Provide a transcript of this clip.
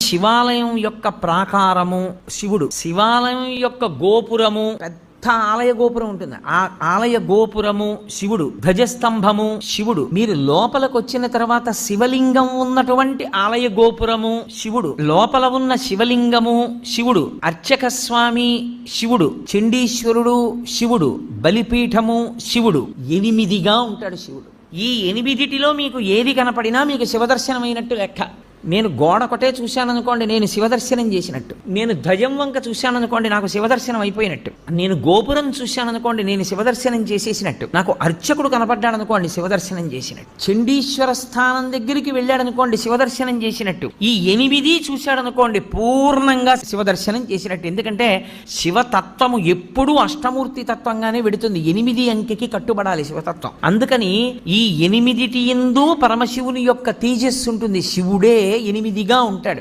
శివాలయం యొక్క ప్రాకారము శివుడు, శివాలయం యొక్క గోపురము పెద్ద ఆలయ గోపురం ఉంటుంది, ఆ ఆలయ గోపురము శివుడు, ధ్వజస్తంభము శివుడు. మీరు లోపలికి వచ్చిన తర్వాత శివలింగం ఉన్నటువంటి ఆలయ గోపురము శివుడు, లోపల ఉన్న శివలింగము శివుడు, అర్చక స్వామి శివుడు, చండీశ్వరుడు శివుడు, బలిపీఠము శివుడు. 8గా ఉంటాడు శివుడు. ఈ 8లో మీకు ఏది కనపడినా మీకు శివదర్శనమైనట్టు లెక్క. నేను గోడ ఒకటే చూశాననుకోండి, నేను శివదర్శనం చేసినట్టు. నేను ధ్వజం వంక చూశాననుకోండి, నాకు శివదర్శనం అయిపోయినట్టు. నేను గోపురం చూశాననుకోండి, నేను శివదర్శనం చేసేసినట్టు. నాకు అర్చకుడు కనపడ్డాడనుకోండి, శివదర్శనం చేసినట్టు. చండీశ్వర స్థానం దగ్గరికి వెళ్ళాడనుకోండి, శివదర్శనం చేసినట్టు. ఈ 8 చూశాడనుకోండి, పూర్ణంగా శివదర్శనం చేసినట్టు. ఎందుకంటే శివతత్వము ఎప్పుడూ అష్టమూర్తి తత్వంగానే వెడుతుంది, 8 అంకెకి కట్టుబడాలి శివతత్వం. అందుకని ఈ 8 యందు పరమశివుని యొక్క తేజస్సు ఉంటుంది. శివుడే 8గా ఉంటాడు.